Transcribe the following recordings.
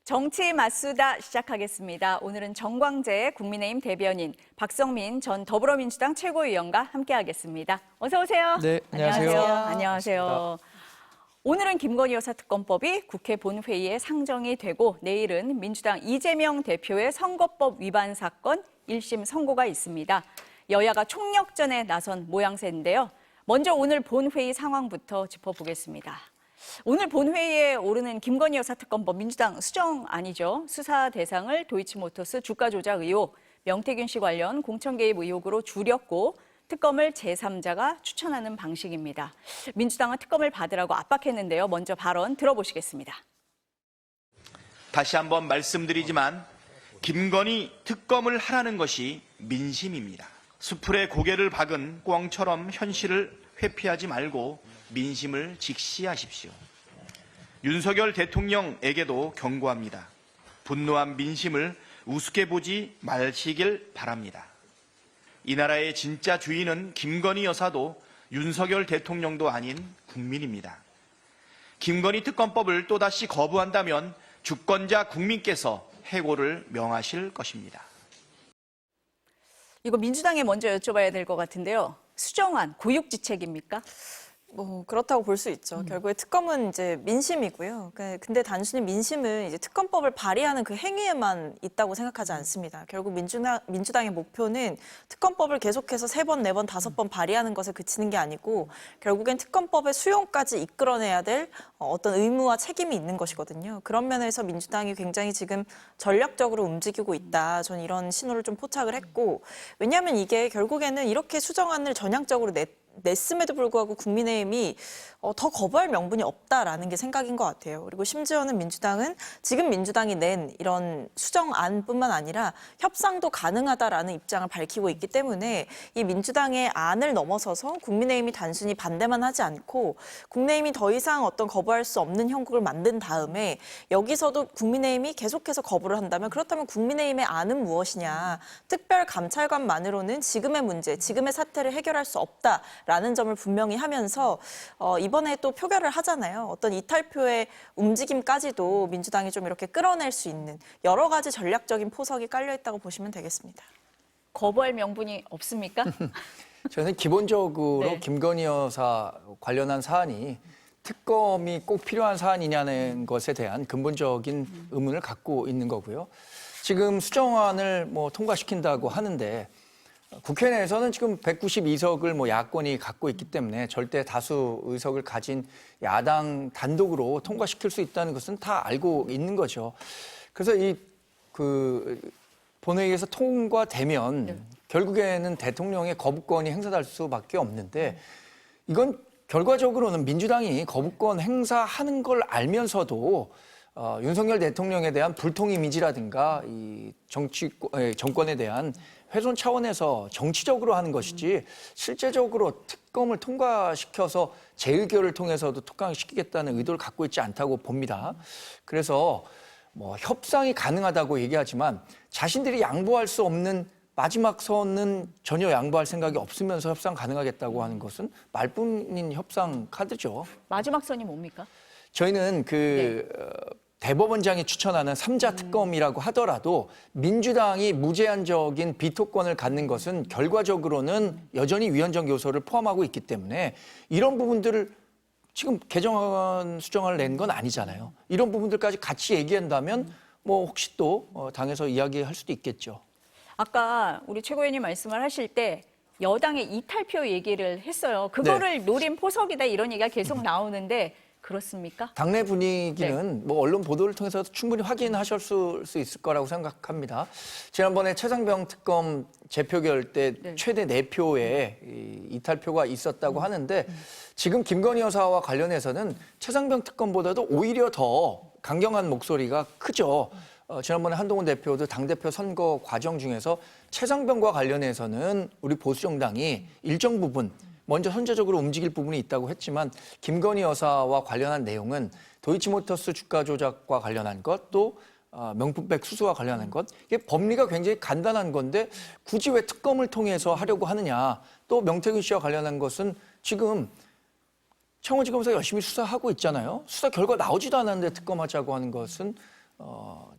정치 맞수다 시작하겠습니다. 오늘은 정광재 국민의힘 대변인, 박성민 전 더불어민주당 최고위원과 함께하겠습니다. 어서 오세요. 네, 안녕하세요. 안녕하세요. 오늘은 김건희 여사 특검법이 국회 본회의에 상정이 되고 내일은 민주당 이재명 대표의 선거법 위반 사건 1심 선고가 있습니다. 여야가 총력전에 나선 모양새인데요. 먼저 오늘 본회의 상황부터 짚어보겠습니다. 오늘 본회의에 오르는 김건희 여사 특검법 민주당 수정안이죠. 수사 대상을 도이치모터스 주가 조작 의혹, 명태균 씨 관련 공천 개입 의혹으로 줄였고 특검을 제3자가 추천하는 방식입니다. 민주당은 특검을 받으라고 압박했는데요. 먼저 발언 들어보시겠습니다. 다시 한번 말씀드리지만 김건희 특검을 하라는 것이 민심입니다. 수풀에 고개를 박은 꿩처럼 현실을 회피하지 말고 민심을 직시하십시오. 윤석열 대통령에게도 경고합니다. 분노한 민심을 우습게 보지 마시길 바랍니다. 이 나라의 진짜 주인은 김건희 여사도 윤석열 대통령도 아닌 국민입니다. 김건희 특검법을 또다시 거부한다면 주권자 국민께서 해고를 명하실 것입니다. 이거 민주당에 먼저 여쭤봐야 될 것 같은데요. 수정안, 고육지책입니까? 그렇다고 볼 수 있죠. 결국에 특검은 이제 민심이고요. 근데 단순히 민심은 이제 특검법을 발의하는 그 행위에만 있다고 생각하지 않습니다. 결국 민주당의 목표는 특검법을 계속해서 3번, 4번, 5번 발의하는 것에 그치는 게 아니고 결국엔 특검법의 수용까지 이끌어내야 될 어떤 의무와 책임이 있는 것이거든요. 그런 면에서 민주당이 굉장히 지금 전략적으로 움직이고 있다. 저는 이런 신호를 좀 포착을 했고, 왜냐하면 이게 결국에는 이렇게 수정안을 전향적으로 냈음에도 불구하고 국민의힘이 더 거부할 명분이 없다라는 게 생각인 것 같아요. 그리고 심지어는 민주당은 지금 민주당이 낸 이런 수정안뿐만 아니라 협상도 가능하다라는 입장을 밝히고 있기 때문에 이 민주당의 안을 넘어서서 국민의힘이 단순히 반대만 하지 않고 국민의힘이 더 이상 어떤 거부할 수 없는 형국을 만든 다음에 여기서도 국민의힘이 계속해서 거부를 한다면 그렇다면 국민의힘의 안은 무엇이냐. 특별감찰관만으로는 지금의 문제, 지금의 사태를 해결할 수 없다라는 점을 분명히 하면서 이번에 또 표결을 하잖아요. 어떤 이탈표의 움직임까지도 민주당이 좀 이렇게 끌어낼 수 있는 여러 가지 전략적인 포석이 깔려 있다고 보시면 되겠습니다. 거부할 명분이 없습니까? 저는 기본적으로 네. 김건희 여사 관련한 사안이 특검이 꼭 필요한 사안이냐는 것에 대한 근본적인 의문을 갖고 있는 거고요. 지금 수정안을 통과시킨다고 하는데 국회 내에서는 지금 192석을 야권이 갖고 있기 때문에 절대 다수 의석을 가진 야당 단독으로 통과시킬 수 있다는 것은 다 알고 있는 거죠. 그래서 본회의에서 통과되면 결국에는 대통령의 거부권이 행사될 수밖에 없는데 이건 결과적으로는 민주당이 거부권 행사하는 걸 알면서도 윤석열 대통령에 대한 불통 이미지라든가 이 정권에 대한 훼손 차원에서 정치적으로 하는 것이지 실제적으로 특검을 통과시켜서 재의결을 통해서도 통과시키겠다는 의도를 갖고 있지 않다고 봅니다. 그래서 협상이 가능하다고 얘기하지만 자신들이 양보할 수 없는 마지막 선은 전혀 양보할 생각이 없으면서 협상 가능하겠다고 하는 것은 말뿐인 협상 카드죠. 마지막 선이 뭡니까? 저희는 대법원장이 추천하는 3자 특검이라고 하더라도 민주당이 무제한적인 비토권을 갖는 것은 결과적으로는 여전히 위헌적 요소를 포함하고 있기 때문에 이런 부분들을 지금 개정안 수정안을 낸 건 아니잖아요. 이런 부분들까지 같이 얘기한다면 혹시 또 당에서 이야기할 수도 있겠죠. 아까 우리 최고위원님 말씀을 하실 때 여당의 이탈표 얘기를 했어요. 그거를 노린 포석이다 이런 얘기가 계속 나오는데 그렇습니까? 당내 분위기는 언론 보도를 통해서도 충분히 확인하실 수 있을 거라고 생각합니다. 지난번에 최상병 특검 재표결 때 최대 4표의 이탈표가 있었다고 하는데 지금 김건희 여사와 관련해서는 최상병 특검보다도 오히려 더 강경한 목소리가 크죠. 지난번에 한동훈 대표도 당대표 선거 과정 중에서 최상병과 관련해서는 우리 보수정당이 일정 부분 먼저 선제적으로 움직일 부분이 있다고 했지만 김건희 여사와 관련한 내용은 도이치모터스 주가 조작과 관련한 것, 또 명품백 수수와 관련한 것, 이게 법리가 굉장히 간단한 건데 굳이 왜 특검을 통해서 하려고 하느냐. 또 명태균 씨와 관련한 것은 지금 청원지검에서 열심히 수사하고 있잖아요. 수사 결과 나오지도 않았는데 특검하자고 하는 것은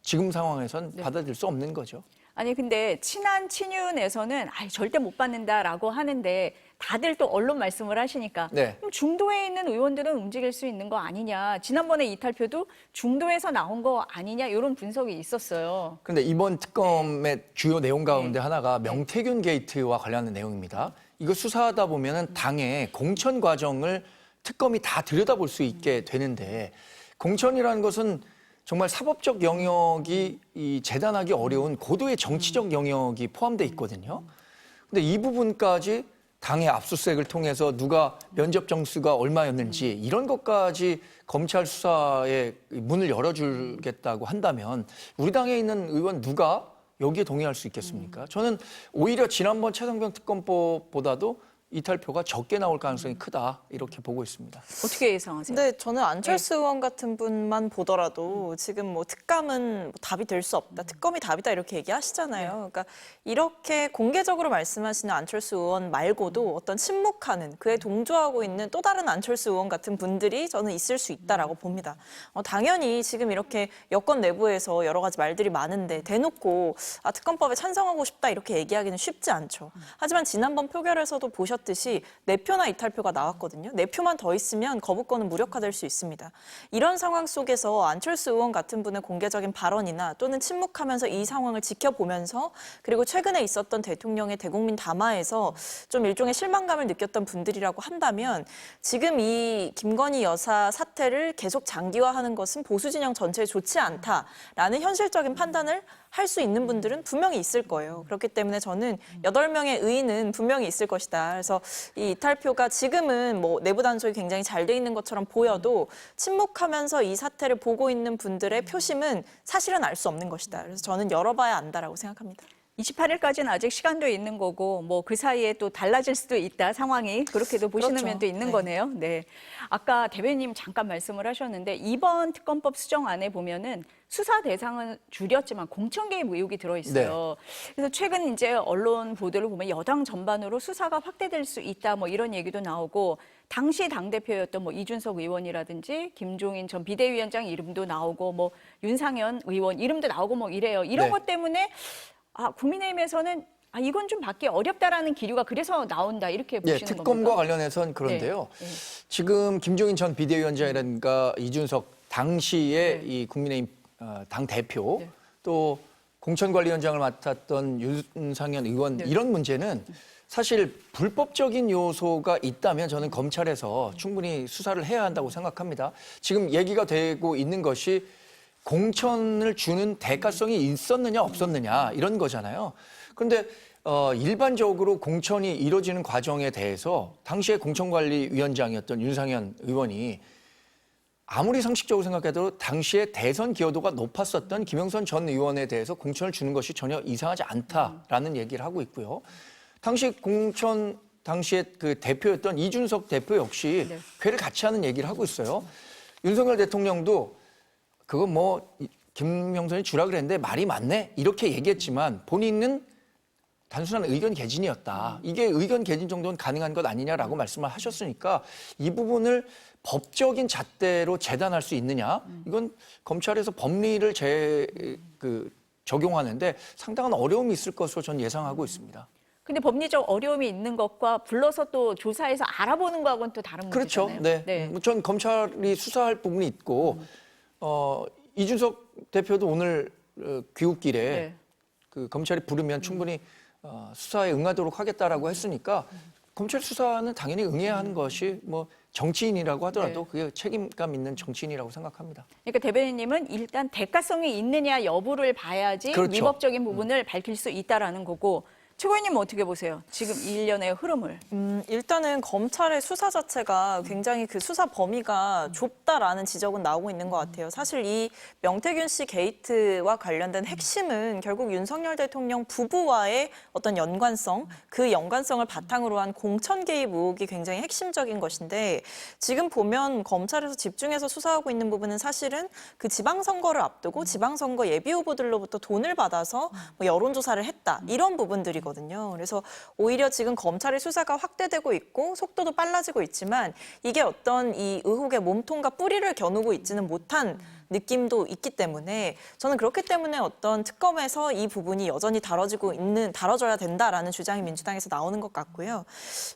지금 상황에선 받아들일 수 없는 거죠. 아니 근데 친한 친윤에서는 절대 못 받는다라고 하는데 다들 또 언론 말씀을 하시니까 네. 그럼 중도에 있는 의원들은 움직일 수 있는 거 아니냐. 지난번에 이탈표도 중도에서 나온 거 아니냐 이런 분석이 있었어요. 근데 이번 특검의 주요 내용 가운데 하나가 명태균 게이트와 관련된 내용입니다. 이거 수사하다 보면은 당의 공천 과정을 특검이 다 들여다볼 수 있게 되는데 공천이라는 것은 정말 사법적 영역이 재단하기 어려운 고도의 정치적 영역이 포함되어 있거든요. 근데 이 부분까지 당의 압수수색을 통해서 누가 면접 정수가 얼마였는지 이런 것까지 검찰 수사에 문을 열어주겠다고 한다면 우리 당에 있는 의원 누가 여기에 동의할 수 있겠습니까? 저는 오히려 지난번 최상병 특검법보다도 이탈표가 적게 나올 가능성이 크다 이렇게 보고 있습니다. 어떻게 예상하세요? 근데 저는 안철수 의원 같은 분만 보더라도 지금 뭐 특감은 뭐 답이 될 수 없다, 특검이 답이다 이렇게 얘기하시잖아요. 그러니까 이렇게 공개적으로 말씀하시는 안철수 의원 말고도 어떤 침묵하는 그에 동조하고 있는 또 다른 안철수 의원 같은 분들이 저는 있을 수 있다라고 봅니다. 당연히 지금 이렇게 여권 내부에서 여러 가지 말들이 많은데 대놓고 특검법에 찬성하고 싶다 이렇게 얘기하기는 쉽지 않죠. 하지만 지난번 표결에서도 보셨 듯이 4표나 이탈표가 나왔거든요. 4표만 더 있으면 거부권은 무력화될 수 있습니다. 이런 상황 속에서 안철수 의원 같은 분의 공개적인 발언이나 또는 침묵하면서 이 상황을 지켜보면서 그리고 최근에 있었던 대통령의 대국민 담화에서 좀 일종의 실망감을 느꼈던 분들이라고 한다면 지금 이 김건희 여사 사태를 계속 장기화하는 것은 보수 진영 전체에 좋지 않다라는 현실적인 판단을 할 수 있는 분들은 분명히 있을 거예요. 그렇기 때문에 저는 8명의 의인은 분명히 있을 것이다. 그래서 이 이탈표가 지금은 뭐 내부 단속이 굉장히 잘 돼 있는 것처럼 보여도 침묵하면서 이 사태를 보고 있는 분들의 표심은 사실은 알 수 없는 것이다. 그래서 저는 열어봐야 안다라고 생각합니다. 28일까지는 아직 시간도 있는 거고 뭐 그 사이에 또 달라질 수도 있다 상황이 그렇게도 보시는 그렇죠. 면도 있는 네. 거네요. 네. 아까 대변인님 잠깐 말씀을 하셨는데 이번 특검법 수정안에 보면은 수사 대상은 줄였지만 공천 개입 의혹이 들어 있어요. 그래서 최근 이제 언론 보도를 보면 여당 전반으로 수사가 확대될 수 있다 뭐 이런 얘기도 나오고 당시 당대표였던 뭐 이준석 의원이라든지 김종인 전 비대위원장 이름도 나오고 뭐 윤상현 의원 이름도 나오고 뭐 이래요. 이런 네. 것 때문에 국민의힘에서는 이건 좀 받기 어렵다라는 기류가 그래서 나온다 이렇게 보시는 겁니까? 특검과 관련해서는 그런데요. 네. 지금 김종인 전 비대위원장이라든가 이준석 당시의 이 국민의힘 당 대표 또 공천관리위원장을 맡았던 윤상현 의원 이런 문제는 사실 불법적인 요소가 있다면 저는 검찰에서 충분히 수사를 해야 한다고 생각합니다. 지금 얘기가 되고 있는 것이 공천을 주는 대가성이 있었느냐 없었느냐 이런 거잖아요. 그런데 일반적으로 공천이 이루어지는 과정에 대해서 당시에 공천관리위원장이었던 윤상현 의원이 아무리 상식적으로 생각해도 당시에 대선 기여도가 높았었던 김영선 전 의원에 대해서 공천을 주는 것이 전혀 이상하지 않다라는 얘기를 하고 있고요. 당시 공천 당시에 그 대표였던 이준석 대표 역시 괴를 같이 하는 얘기를 하고 있어요. 윤석열 대통령도 그거 뭐 김영선이 주라 그랬는데 말이 맞네 이렇게 얘기했지만 본인은 단순한 의견 개진이었다. 이게 의견 개진 정도는 가능한 것 아니냐라고 말씀을 하셨으니까 이 부분을 법적인 잣대로 재단할 수 있느냐? 이건 검찰에서 법리를 적용하는데 상당한 어려움이 있을 것으로 저는 예상하고 있습니다. 근데 법리적 어려움이 있는 것과 불러서 또 조사해서 알아보는 거하고는 또 다른 그렇죠. 문제잖아요. 네. 전 검찰이 수사할 부분이 있고 이준석 대표도 오늘 귀국길에 그 검찰이 부르면 충분히 수사에 응하도록 하겠다라고 했으니까 검찰 수사는 당연히 응해야 하는 것이 뭐 정치인이라고 하더라도 그게 책임감 있는 정치인이라고 생각합니다. 그러니까 대변인님은 일단 대가성이 있느냐 여부를 봐야지 그렇죠. 위법적인 부분을 밝힐 수 있다라는 거고 최고위님은 어떻게 보세요? 지금 이 일련의 흐름을. 일단은 검찰의 수사 자체가 굉장히 그 수사 범위가 좁다라는 지적은 나오고 있는 것 같아요. 사실 이 명태균 씨 게이트와 관련된 핵심은 결국 윤석열 대통령 부부와의 어떤 연관성, 그 연관성을 바탕으로 한 공천 개입 의혹이 굉장히 핵심적인 것인데 지금 보면 검찰에서 집중해서 수사하고 있는 부분은 사실은 그 지방선거를 앞두고 지방선거 예비 후보들로부터 돈을 받아서 뭐 여론조사를 했다. 이런 부분들이거든요. 그래서 오히려 지금 검찰의 수사가 확대되고 있고 속도도 빨라지고 있지만 이게 어떤 이 의혹의 몸통과 뿌리를 겨누고 있지는 못한 느낌도 있기 때문에 저는 그렇기 때문에 어떤 특검에서 이 부분이 여전히 다뤄져야 된다라는 주장이 민주당에서 나오는 것 같고요.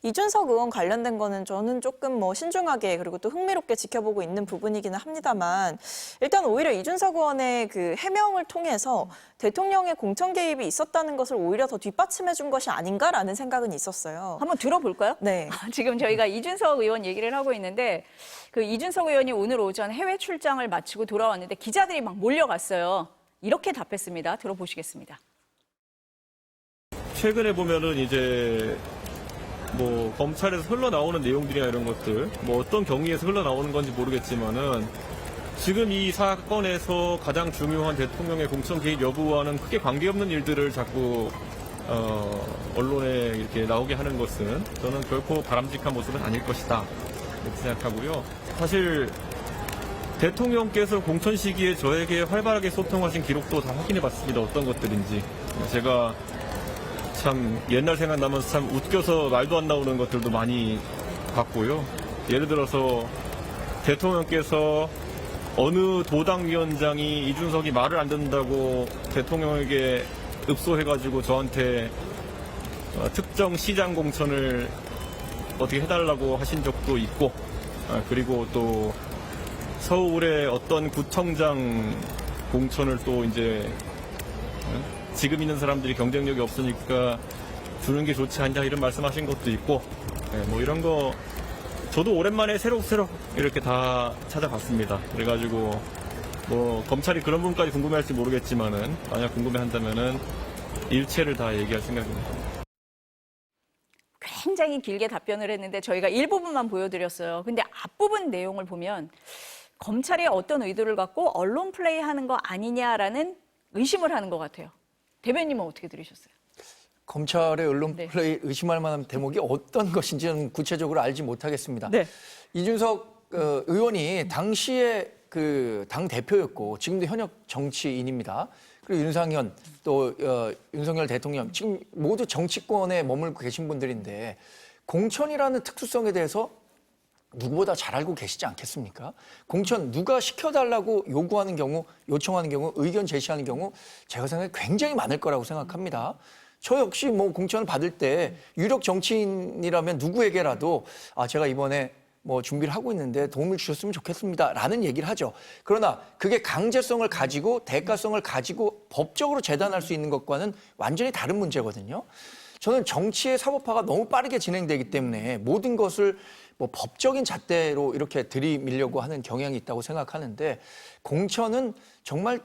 이준석 의원 관련된 거는 저는 조금 뭐 신중하게 그리고 또 흥미롭게 지켜보고 있는 부분이기는 합니다만 일단 오히려 이준석 의원의 그 해명을 통해서 대통령의 공천 개입이 있었다는 것을 오히려 더 뒷받침해 준 것이 아닌가라는 생각은 있었어요. 한번 들어볼까요? 네. 지금 저희가 이준석 의원 얘기를 하고 있는데 그 이준석 의원이 오늘 오전 해외 출장을 마치고 돌아왔는데 기자들이 막 몰려갔어요. 이렇게 답했습니다. 들어보시겠습니다. 최근에 보면은 이제 뭐 검찰에서 흘러나오는 내용들이나 이런 것들 뭐 어떤 경위에서 흘러나오는 건지 모르겠지만은 지금 이 사건에서 가장 중요한 대통령의 공천 개입 여부와는 크게 관계없는 일들을 자꾸 언론에 이렇게 나오게 하는 것은 저는 결코 바람직한 모습은 아닐 것이다 이렇게 생각하고요. 사실 대통령께서 공천 시기에 저에게 활발하게 소통하신 기록도 다 확인해봤습니다. 어떤 것들인지. 제가 참 옛날 생각나면서 참 웃겨서 말도 안 나오는 것들도 많이 봤고요. 예를 들어서 대통령께서 어느 도당위원장이 이준석이 말을 안 듣는다고 대통령에게 읍소해가지고 저한테 특정 시장 공천을 어떻게 해달라고 하신 적도 있고, 그리고 또 서울의 어떤 구청장 공천을 또 이제 지금 있는 사람들이 경쟁력이 없으니까 주는 게 좋지 않냐 이런 말씀하신 것도 있고, 뭐 이런 거 저도 오랜만에 새록새록 이렇게 다 찾아봤습니다. 그래가지고 뭐 검찰이 그런 부분까지 궁금해할지 모르겠지만은 만약 궁금해한다면은 일체를 다 얘기할 생각입니다. 굉장히 길게 답변을 했는데 저희가 일부분만 보여드렸어요. 근데 앞부분 내용을 보면 검찰이 어떤 의도를 갖고 언론 플레이하는 거 아니냐라는 의심을 하는 것 같아요. 대변님은 어떻게 들으셨어요? 검찰의 언론 네. 플레이 의심할 만한 대목이 어떤 것인지는 구체적으로 알지 못하겠습니다. 네. 이준석 의원이 당시에 그 당 대표였고 지금도 현역 정치인입니다. 그리고 윤상현 또 윤석열 대통령 지금 모두 정치권에 머물고 계신 분들인데 공천이라는 특수성에 대해서 누구보다 잘 알고 계시지 않겠습니까? 공천 누가 시켜달라고 요구하는 경우, 요청하는 경우, 의견 제시하는 경우 제가 생각에 굉장히 많을 거라고 생각합니다. 저 역시 뭐 공천을 받을 때 유력 정치인이라면 누구에게라도 제가 이번에 뭐 준비를 하고 있는데 도움을 주셨으면 좋겠습니다라는 얘기를 하죠. 그러나 그게 강제성을 가지고 대가성을 가지고 법적으로 재단할 수 있는 것과는 완전히 다른 문제거든요. 저는 정치의 사법화가 너무 빠르게 진행되기 때문에 모든 것을 뭐 법적인 잣대로 이렇게 들이밀려고 하는 경향이 있다고 생각하는데 공천은 정말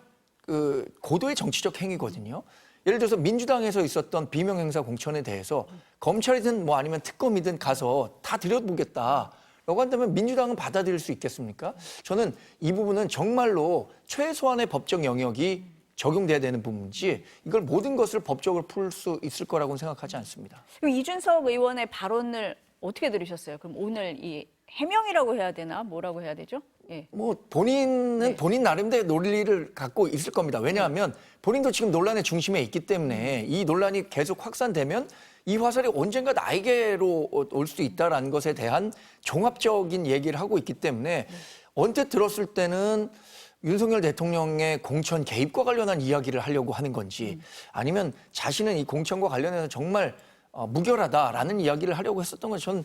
고도의 정치적 행위거든요. 예를 들어서 민주당에서 있었던 비명행사 공천에 대해서 검찰이든 뭐 아니면 특검이든 가서 다 들여보겠다라고 한다면 민주당은 받아들일 수 있겠습니까? 저는 이 부분은 정말로 최소한의 법적 영역이 적용돼야 되는 부분이지 이걸 모든 것을 법적으로 풀 수 있을 거라고는 생각하지 않습니다. 그럼 이준석 의원의 발언을 어떻게 들으셨어요? 그럼 오늘 이 해명이라고 해야 되나 뭐라고 해야 되죠? 예. 뭐 본인은 본인 나름대로 논리를 갖고 있을 겁니다. 왜냐하면 본인도 지금 논란의 중심에 있기 때문에 이 논란이 계속 확산되면 이 화살이 언젠가 나에게로 올 수 있다라는 것에 대한 종합적인 얘기를 하고 있기 때문에 언뜻 들었을 때는 윤석열 대통령의 공천 개입과 관련한 이야기를 하려고 하는 건지 아니면 자신은 이 공천과 관련해서 정말 무결하다라는 이야기를 하려고 했었던 건 저는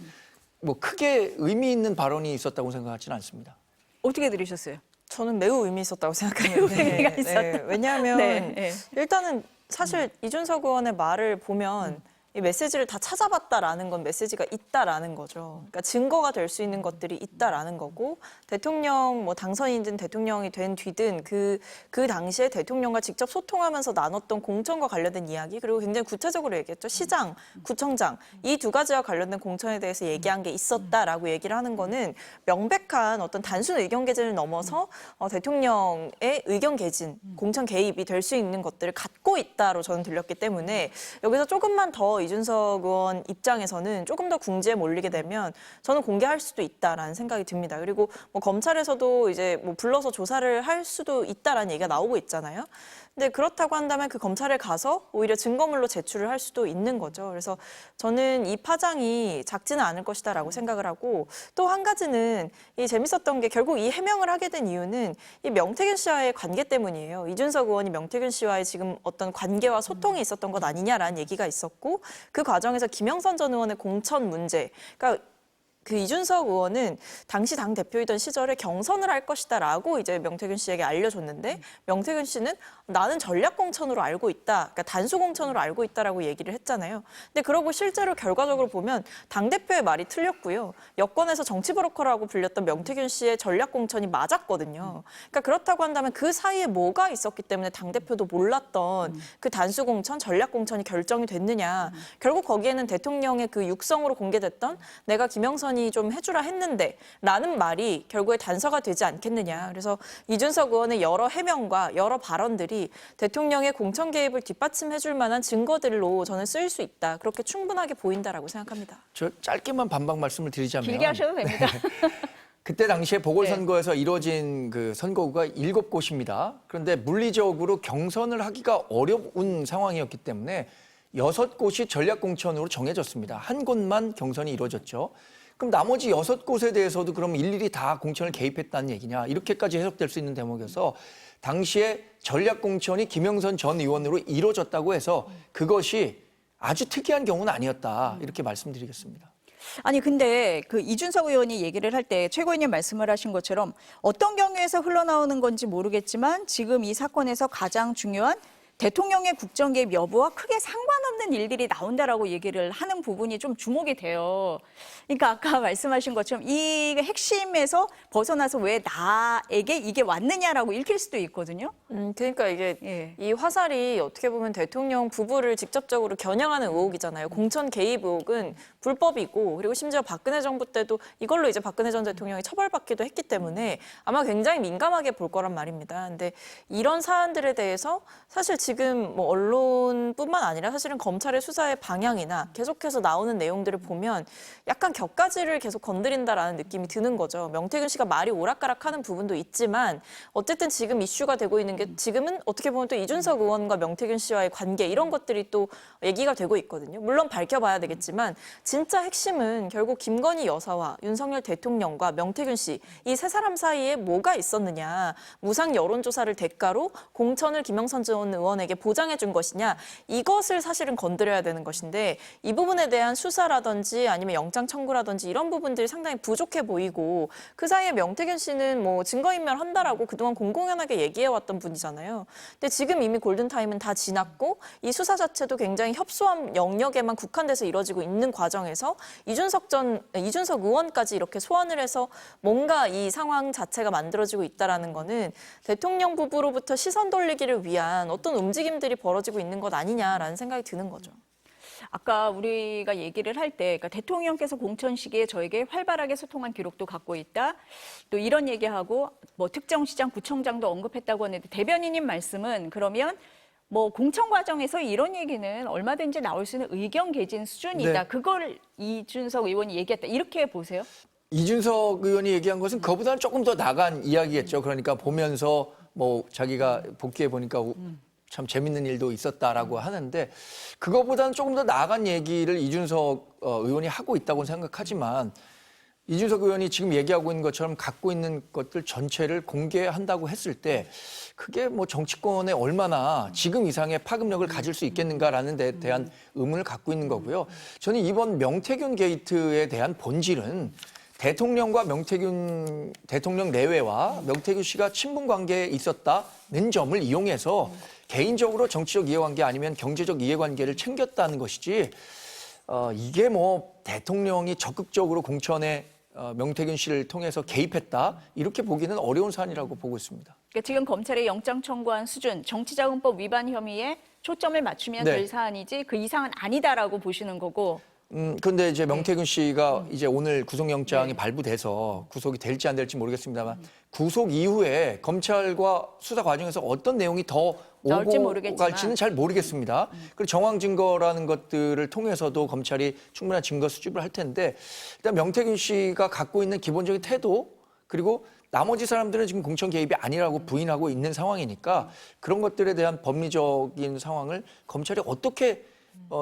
뭐 크게 의미 있는 발언이 있었다고 생각하지는 않습니다. 어떻게 들으셨어요? 저는 매우 의미 있었다고 생각하는데. 매우 의미가 있었다. 왜냐하면 네, 네. 일단은 사실 이준석 의원의 말을 보면 이 메시지를 다 찾아봤다라는 건 메시지가 있다라는 거죠. 그러니까 증거가 될 수 있는 것들이 있다라는 거고 대통령 뭐 당선인든 대통령이 된 뒤든 그 당시에 대통령과 직접 소통하면서 나눴던 공천과 관련된 이야기 그리고 굉장히 구체적으로 얘기했죠. 시장, 구청장 이 두 가지와 관련된 공천에 대해서 얘기한 게 있었다라고 얘기를 하는 거는 명백한 어떤 단순 의견 개진을 넘어서 대통령의 의견 개진, 공천 개입이 될 수 있는 것들을 갖고 있다로 저는 들렸기 때문에 여기서 조금만 더 이준석 의원 입장에서는 조금 더 궁지에 몰리게 되면 저는 공개할 수도 있다라는 생각이 듭니다. 그리고 뭐 검찰에서도 이제 뭐 불러서 조사를 할 수도 있다라는 얘기가 나오고 있잖아요. 근데 그렇다고 한다면 그 검찰에 가서 오히려 증거물로 제출을 할 수도 있는 거죠. 그래서 저는 이 파장이 작지는 않을 것이다라고 생각을 하고 또 한 가지는 이 재밌었던 게 결국 이 해명을 하게 된 이유는 이 명태균 씨와의 관계 때문이에요. 이준석 의원이 명태균 씨와의 지금 어떤 관계와 소통이 있었던 것 아니냐라는 얘기가 있었고 그 과정에서 김영선 전 의원의 공천 문제, 그러니까 그 이준석 의원은 당시 당 대표이던 시절에 경선을 할 것이다라고 이제 명태균 씨에게 알려줬는데 명태균 씨는 나는 전략 공천으로 알고 있다, 그러니까 단수 공천으로 알고 있다라고 얘기를 했잖아요. 근데 그러고 실제로 결과적으로 보면 당 대표의 말이 틀렸고요. 여권에서 정치 브로커라고 불렸던 명태균 씨의 전략 공천이 맞았거든요. 그러니까 그렇다고 한다면 그 사이에 뭐가 있었기 때문에 당 대표도 몰랐던 그 단수 공천, 전략 공천이 결정이 됐느냐. 결국 거기에는 대통령의 그 육성으로 공개됐던 내가 김영선이 좀 해주라 했는데 라는 말이 결국에 단서가 되지 않겠느냐. 그래서 이준석 의원의 여러 해명과 여러 발언들이 대통령의 공천 개입을 뒷받침해줄 만한 증거들로 저는 쓰일 수 있다. 그렇게 충분하게 보인다라고 생각합니다. 저 짧게만 반박 말씀을 드리자면 길게 하셔도 됩니다. 그때 당시에 보궐선거에서 이루어진 그 선거구가 7곳입니다. 그런데 물리적으로 경선을 하기가 어려운 상황이었기 때문에 6곳이 전략공천으로 정해졌습니다. 한 곳만 경선이 이루어졌죠. 그럼 나머지 6곳에 대해서도 그럼 일일이 다 공천을 개입했다는 얘기냐, 이렇게까지 해석될 수 있는 대목이어서 당시에 전략공천이 김영선 전 의원으로 이루어졌다고 해서 그것이 아주 특이한 경우는 아니었다, 이렇게 말씀드리겠습니다. 아니 근데 그 이준석 의원이 얘기를 할 때 최고위원님 말씀을 하신 것처럼 어떤 경우에서 흘러나오는 건지 모르겠지만 지금 이 사건에서 가장 중요한 대통령의 국정 개입 여부와 크게 상관없는 일들이 나온다라고 얘기를 하는 부분이 좀 주목이 돼요. 그러니까 아까 말씀하신 것처럼 이 핵심에서 벗어나서 왜 나에게 이게 왔느냐라고 읽힐 수도 있거든요. 그러니까 이게 예. 이 화살이 어떻게 보면 대통령 부부를 직접적으로 겨냥하는 의혹이잖아요. 공천 개입 의혹은 불법이고 그리고 심지어 박근혜 정부 때도 이걸로 이제 박근혜 전 대통령이 처벌받기도 했기 때문에 아마 굉장히 민감하게 볼 거란 말입니다. 근데 이런 사안들에 대해서 사실 지금 뭐 언론뿐만 아니라 사실은 검찰의 수사의 방향이나 계속해서 나오는 내용들을 보면 약간 격가지를 계속 건드린다라는 느낌이 드는 거죠. 명태균 씨가 말이 오락가락하는 부분도 있지만 어쨌든 지금 이슈가 되고 있는 게 지금은 어떻게 보면 또 이준석 의원과 명태균 씨와의 관계 이런 것들이 또 얘기가 되고 있거든요. 물론 밝혀봐야 되겠지만 진짜 핵심은 결국 김건희 여사와 윤석열 대통령과 명태균 씨 이 세 사람 사이에 뭐가 있었느냐. 무상 여론조사를 대가로 공천을 김영선 전 의원에게 보장해 준 것이냐. 이것을 사실은 건드려야 되는 것인데 이 부분에 대한 수사라든지 아니면 영장 청구라든지 이런 부분들이 상당히 부족해 보이고 그 사이에 명태균 씨는 뭐 증거인멸 한다라고 그동안 공공연하게 얘기해왔던 분이잖아요. 근데 지금 이미 골든타임은 다 지났고 이 수사 자체도 굉장히 협소한 영역에만 국한돼서 이루어지고 있는 과정에서 이준석 의원까지 이렇게 소환을 해서 뭔가 이 상황 자체가 만들어지고 있다라는 거는 대통령 부부로부터 시선 돌리기를 위한 어떤 움직임들이 벌어지고 있는 것 아니냐라는 생각이 드는 거죠. 아까 우리가 얘기를 할 때 그러니까 대통령께서 공천 시기에 저에게 활발하게 소통한 기록도 갖고 있다. 또 이런 얘기하고 뭐 특정시장 구청장도 언급했다고 하는데 대변인님 말씀은 그러면 뭐 공천 과정에서 이런 얘기는 얼마든지 나올 수 있는 의견 개진 수준이다. 네. 그걸 이준석 의원이 얘기했다. 이렇게 보세요? 이준석 의원이 얘기한 것은 그거보다는 조금 더 나간 이야기겠죠. 그러니까 보면서 뭐 자기가 복귀해 보니까 참 재밌는 일도 있었다라고 하는데 그거보다는 조금 더 나간 얘기를 이준석 의원이 하고 있다고 생각하지만 이준석 의원이 지금 얘기하고 있는 것처럼 갖고 있는 것들 전체를 공개한다고 했을 때 그게 뭐 정치권에 얼마나 지금 이상의 파급력을 가질 수 있겠는가라는 데 대한 의문을 갖고 있는 거고요. 저는 이번 명태균 게이트에 대한 본질은 대통령과 명태균 대통령 내외와 명태균 씨가 친분 관계에 있었다는 점을 이용해서 개인적으로 정치적 이해관계 아니면 경제적 이해관계를 챙겼다는 것이지 이게 뭐 대통령이 적극적으로 공천에 명태균 씨를 통해서 개입했다 이렇게 보기는 어려운 사안이라고 보고 있습니다. 그러니까 지금 검찰의 영장 청구한 수준, 정치자금법 위반 혐의에 초점을 맞추면 네. 될 사안이지 그 이상은 아니다라고 보시는 거고. 그런데 이제 명태균 씨가 이제 오늘 구속영장이 발부돼서 구속이 될지 안 될지 모르겠습니다만 구속 이후에 검찰과 수사 과정에서 어떤 내용이 더 나올지 오고 모르겠지만. 갈지는 잘 모르겠습니다. 그리고 정황 증거라는 것들을 통해서도 검찰이 충분한 증거 수집을 할 텐데 일단 명태균 씨가 갖고 있는 기본적인 태도 그리고 나머지 사람들은 지금 공천 개입이 아니라고 부인하고 있는 상황이니까 그런 것들에 대한 법리적인 상황을 검찰이 어떻게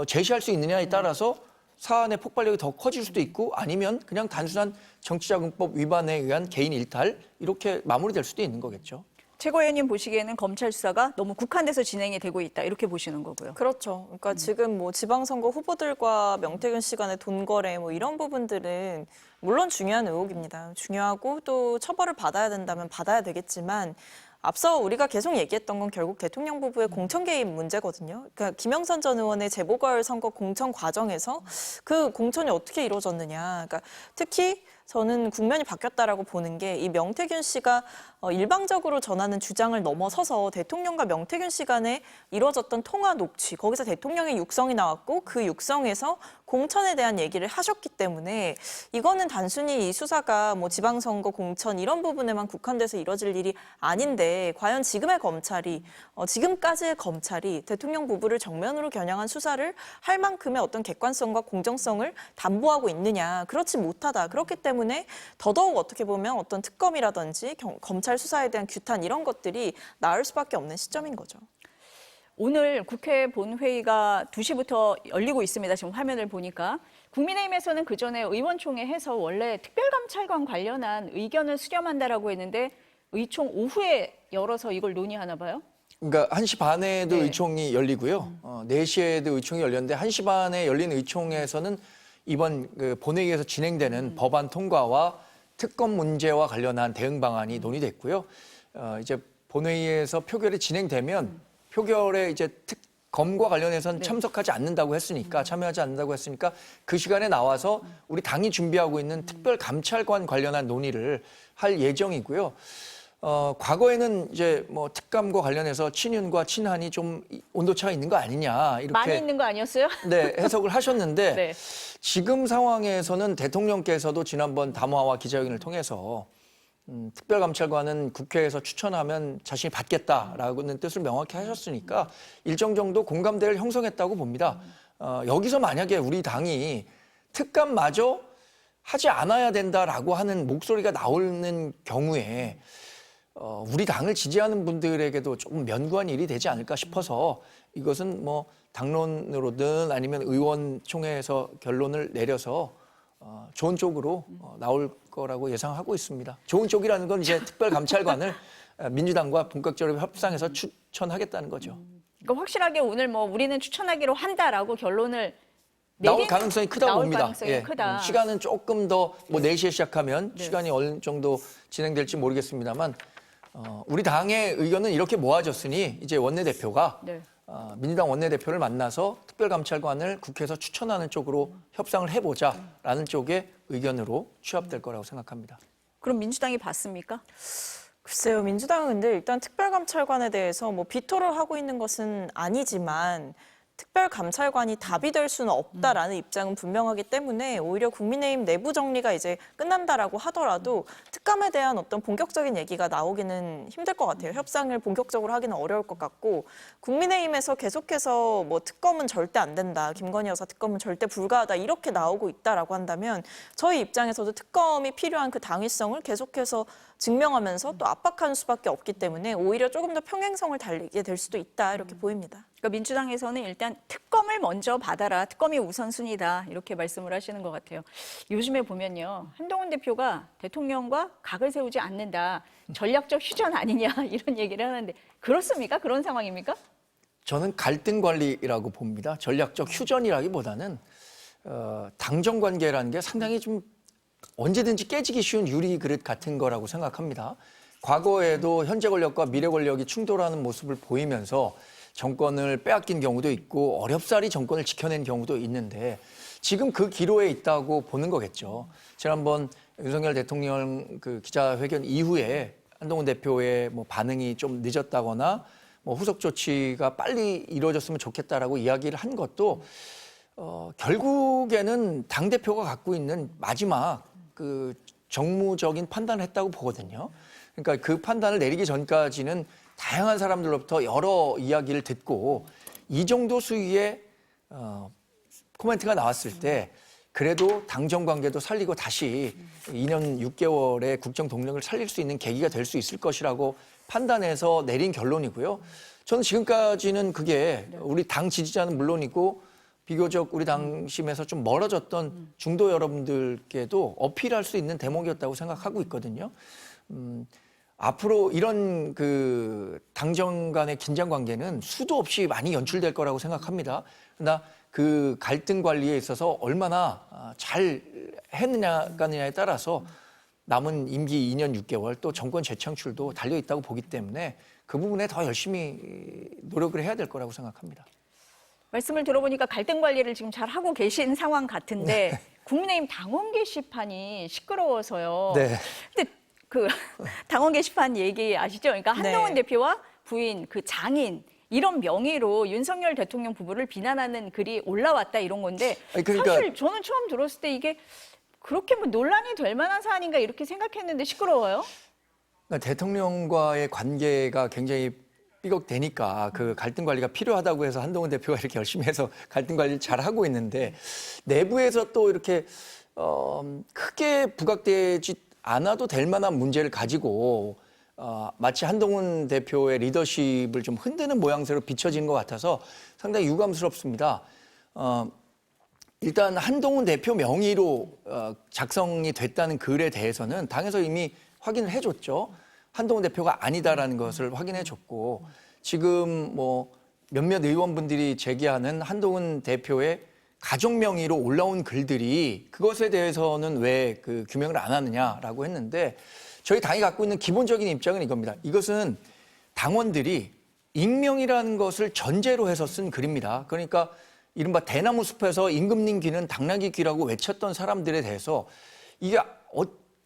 제시할 수 있느냐에 따라서 사안의 폭발력이 더 커질 수도 있고 아니면 그냥 단순한 정치자금법 위반에 의한 개인 일탈 이렇게 마무리될 수도 있는 거겠죠. 최고위원님 보시기에는 검찰 수사가 너무 국한돼서 진행이 되고 있다 이렇게 보시는 거고요. 그렇죠. 그러니까 지금 뭐 지방선거 후보들과 명태균 씨 간의 돈 거래 뭐 이런 부분들은 물론 중요한 의혹입니다. 중요하고 또 처벌을 받아야 된다면 받아야 되겠지만 앞서 우리가 계속 얘기했던 건 결국 대통령 부부의 공천 개입 문제거든요. 그러니까 김영선 전 의원의 재보궐선거 공천 과정에서 그 공천이 어떻게 이루어졌느냐. 그러니까 특히 저는 국면이 바뀌었다라고 보는 게 이 명태균 씨가 일방적으로 전하는 주장을 넘어서서 대통령과 명태균 씨 간에 이루어졌던 통화 녹취, 거기서 대통령의 육성이 나왔고 그 육성에서 공천에 대한 얘기를 하셨기 때문에 이거는 단순히 이 수사가 뭐 지방선거 공천 이런 부분에만 국한돼서 이뤄질 일이 아닌데 과연 지금의 검찰이 지금까지의 검찰이 대통령 부부를 정면으로 겨냥한 수사를 할 만큼의 어떤 객관성과 공정성을 담보하고 있느냐. 그렇지 못하다. 그렇기 때문에 더더욱 어떻게 보면 어떤 특검이라든지 검찰 수사에 대한 규탄 이런 것들이 나을 수밖에 없는 시점인 거죠. 오늘 국회 본회의가 2시부터 열리고 있습니다. 지금 화면을 보니까. 국민의힘에서는 그전에 의원총회 해서 원래 특별감찰관 관련한 의견을 수렴한다라고 했는데 의총 오후에 열어서 이걸 논의하나 봐요? 그러니까 1시 반에도 네. 의총이 열리고요. 4시에도 의총이 열렸는데 1시 반에 열린 의총에서는 이번 그 본회의에서 진행되는 법안 통과와 특검 문제와 관련한 대응 방안이 논의됐고요. 이제 본회의에서 표결이 진행되면 표결에 이제 특검과 관련해서는 참석하지 않는다고 했으니까 참여하지 않는다고 했으니까 그 시간에 나와서 우리 당이 준비하고 있는 특별감찰관 관련한 논의를 할 예정이고요. 과거에는 이제 뭐 특감과 관련해서 친윤과 친한이 좀 온도차가 있는 거 아니냐 이렇게 많이 있는 거 아니었어요? 네, 해석을 하셨는데 네. 지금 상황에서는 대통령께서도 지난번 담화와 기자회견을 통해서 특별감찰관은 국회에서 추천하면 자신이 받겠다라는 뜻을 명확히 하셨으니까 일정 정도 공감대를 형성했다고 봅니다. 여기서 만약에 우리 당이 특감마저 하지 않아야 된다라고 하는 목소리가 나오는 경우에 우리 당을 지지하는 분들에게도 조금 면구한 일이 되지 않을까 싶어서 이것은 뭐 당론으로든 아니면 의원총회에서 결론을 내려서 좋은 쪽으로 나올 거라고 예상하고 있습니다. 좋은 쪽이라는 건 이제 특별감찰관을 민주당과 본격적으로 협상해서 추천하겠다는 거죠. 그러니까 확실하게 오늘 뭐 우리는 추천하기로 한다라고 결론을 나올 가능성이 크다고 나올 봅니다. 가능성이 크다. 시간은 조금 더 뭐 4시에 시작하면 시간이 어느 정도 진행될지 모르겠습니다만 우리 당의 의견은 이렇게 모아졌으니 이제 원내대표가 네. 민주당 원내대표를 만나서 특별감찰관을 국회에서 추천하는 쪽으로 협상을 해보자라는 쪽의 의견으로 취합될 거라고 생각합니다. 그럼 민주당이 받습니까? 글쎄요, 민주당은 근데 일단 특별감찰관에 대해서 뭐 비토를 하고 있는 것은 아니지만 특별감찰관이 답이 될 수는 없다라는 입장은 분명하기 때문에 오히려 국민의힘 내부 정리가 이제 끝난다라고 하더라도 특감에 대한 어떤 본격적인 얘기가 나오기는 힘들 것 같아요. 협상을 본격적으로 하기는 어려울 것 같고 국민의힘에서 계속해서 뭐 특검은 절대 안 된다. 김건희 여사 특검은 절대 불가하다. 이렇게 나오고 있다라고 한다면 저희 입장에서도 특검이 필요한 그 당위성을 계속해서 증명하면서 또 압박하는 수밖에 없기 때문에 오히려 조금 더 평행성을 달리게 될 수도 있다. 이렇게 보입니다. 그러니까 민주당에서는 일단 특검을 먼저 받아라. 특검이 우선순위다. 이렇게 말씀을 하시는 것 같아요. 요즘에 보면요. 한동훈 대표가 대통령과 각을 세우지 않는다. 전략적 휴전 아니냐 이런 얘기를 하는데 그렇습니까? 그런 상황입니까? 저는 갈등 관리라고 봅니다. 전략적 휴전이라기보다는 당정 관계라는 게 상당히 좀 언제든지 깨지기 쉬운 유리 그릇 같은 거라고 생각합니다. 과거에도 현재 권력과 미래 권력이 충돌하는 모습을 보이면서 정권을 빼앗긴 경우도 있고 어렵사리 정권을 지켜낸 경우도 있는데 지금 그 기로에 있다고 보는 거겠죠. 지난번 윤석열 대통령 그 기자회견 이후에 한동훈 대표의 뭐 반응이 좀 늦었다거나 뭐 후속 조치가 빨리 이루어졌으면 좋겠다라고 이야기를 한 것도 결국에는 당 대표가 갖고 있는 마지막 그 정무적인 판단을 했다고 보거든요. 그러니까 그 판단을 내리기 전까지는 다양한 사람들로부터 여러 이야기를 듣고 이 정도 수위의 코멘트가 나왔을 때 그래도 당정 관계도 살리고 다시 2년 6개월의 국정 동력을 살릴 수 있는 계기가 될 수 있을 것이라고 판단해서 내린 결론이고요. 저는 지금까지는 그게 우리 당 지지자는 물론이고 비교적 우리 당심에서 좀 멀어졌던 중도 여러분들께도 어필할 수 있는 대목이었다고 생각하고 있거든요. 앞으로 이런 그 당정 간의 긴장 관계는 수도 없이 많이 연출될 거라고 생각합니다. 그러나 그 갈등 관리에 있어서 얼마나 잘 했느냐에 따라서 남은 임기 2년 6개월 또 정권 재창출도 달려 있다고 보기 때문에 그 부분에 더 열심히 노력을 해야 될 거라고 생각합니다. 말씀을 들어보니까 갈등 관리를 지금 잘 하고 계신 상황 같은데 국민의힘 당원 게시판이 시끄러워서요. 네. 근데 그 당원 게시판 얘기 아시죠? 그러니까 한동훈 네. 대표와 부인 그 장인 이런 명의로 윤석열 대통령 부부를 비난하는 글이 올라왔다 이런 건데 아니, 그러니까 사실 저는 처음 들었을 때 이게 그렇게 뭐 논란이 될 만한 사안인가 이렇게 생각했는데 시끄러워요? 그러니까 대통령과의 관계가 굉장히 삐걱대니까 그 갈등 관리가 필요하다고 해서 한동훈 대표가 이렇게 열심히 해서 갈등 관리를 잘 하고 있는데 내부에서 또 이렇게 크게 부각되지 않아도 될 만한 문제를 가지고 마치 한동훈 대표의 리더십을 좀 흔드는 모양새로 비춰지는 것 같아서 상당히 유감스럽습니다. 일단 한동훈 대표 명의로 작성이 됐다는 글에 대해서는 당에서 이미 확인을 해줬죠. 한동훈 대표가 아니다라는 것을 확인해줬고 지금 뭐 몇몇 의원분들이 제기하는 한동훈 대표의 가족 명의로 올라온 글들이 그것에 대해서는 왜 그 규명을 안 하느냐라고 했는데 저희 당이 갖고 있는 기본적인 입장은 이겁니다. 이것은 당원들이 익명이라는 것을 전제로 해서 쓴 글입니다. 그러니까 이른바 대나무 숲에서 임금님 귀는 당나귀 귀라고 외쳤던 사람들에 대해서 이게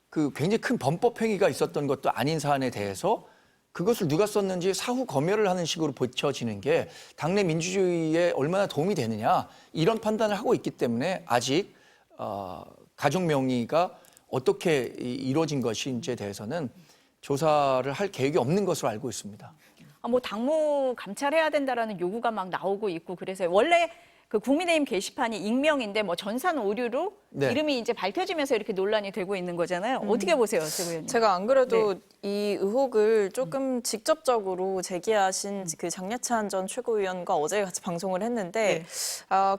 그 굉장히 큰 범법 행위가 있었던 것도 아닌 사안에 대해서 그것을 누가 썼는지 사후 검열을 하는 식으로 비춰지는 게 당내 민주주의에 얼마나 도움이 되느냐 이런 판단을 하고 있기 때문에 아직 가족 명의가 어떻게 이루어진 것인지에 대해서는 조사를 할 계획이 없는 것으로 알고 있습니다. 뭐 당무 감찰해야 된다라는 요구가 막 나오고 있고 그래서 원래 그 국민의힘 게시판이 익명인데 뭐 전산 오류로 네. 이름이 이제 밝혀지면서 이렇게 논란이 되고 있는 거잖아요. 어떻게 보세요, 세 의원님? 제가 안 그래도 이 의혹을 조금 직접적으로 제기하신 그 장예찬 전 최고위원과 어제 같이 방송을 했는데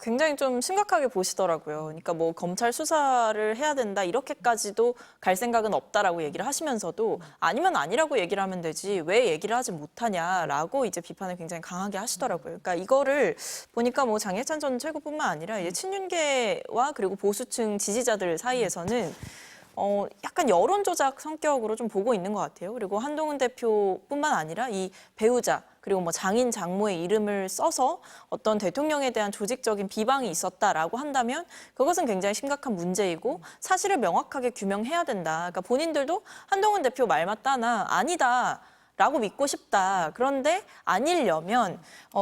굉장히 좀 심각하게 보시더라고요. 그러니까 뭐 검찰 수사를 해야 된다 이렇게까지도 갈 생각은 없다라고 얘기를 하시면서도 아니면 아니라고 얘기를 하면 되지 왜 얘기를 하지 못하냐라고 이제 비판을 굉장히 강하게 하시더라고요. 그러니까 이거를 보니까 뭐 장예찬 전 최고뿐만 아니라 이제 친윤계와 그리고 보수층 지지자들 사이에서는 약간 여론 조작 성격으로 좀 보고 있는 것 같아요. 그리고 한동훈 대표뿐만 아니라 이 배우자 그리고 뭐 장인 장모의 이름을 써서 어떤 대통령에 대한 조직적인 비방이 있었다라고 한다면 그것은 굉장히 심각한 문제이고 사실을 명확하게 규명해야 된다. 그러니까 본인들도 한동훈 대표 말 맞다나 아니다. 라고 믿고 싶다. 그런데 아니려면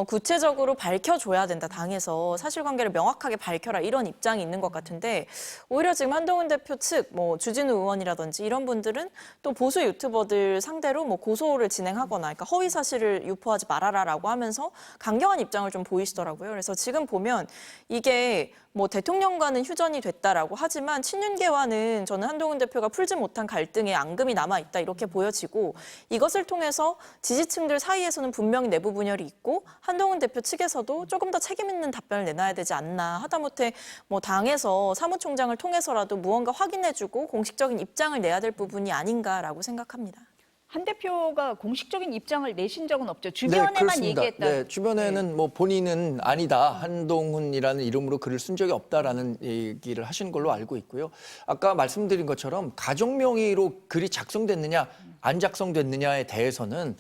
구체적으로 밝혀줘야 된다. 당에서 사실관계를 명확하게 밝혀라. 이런 입장이 있는 것 같은데 오히려 지금 한동훈 대표 측, 뭐 주진우 의원이라든지 이런 분들은 또 보수 유튜버들 상대로 뭐 고소를 진행하거나 그러니까 허위 사실을 유포하지 말아라라고 하면서 강경한 입장을 좀 보이시더라고요. 그래서 지금 보면 이게 뭐 대통령과는 휴전이 됐다라고 하지만 친윤계와는 저는 한동훈 대표가 풀지 못한 갈등의 앙금이 남아있다 이렇게 보여지고 이것을 통해서 지지층들 사이에서는 분명히 내부 분열이 있고 한동훈 대표 측에서도 조금 더 책임 있는 답변을 내놔야 되지 않나 하다못해 뭐 당에서 사무총장을 통해서라도 무언가 확인해주고 공식적인 입장을 내야 될 부분이 아닌가라고 생각합니다. 한 대표가 공식적인 입장을 내신 적은 없죠. 주변에만 얘기했다. 네, 주변에는 뭐 본인은 아니다. 한동훈이라는 이름으로 글을 쓴 적이 없다라는 얘기를 하신 걸로 알고 있고요. 아까 말씀드린 것처럼 가족 명의로 글이 작성됐느냐 안 작성됐느냐에 대해서는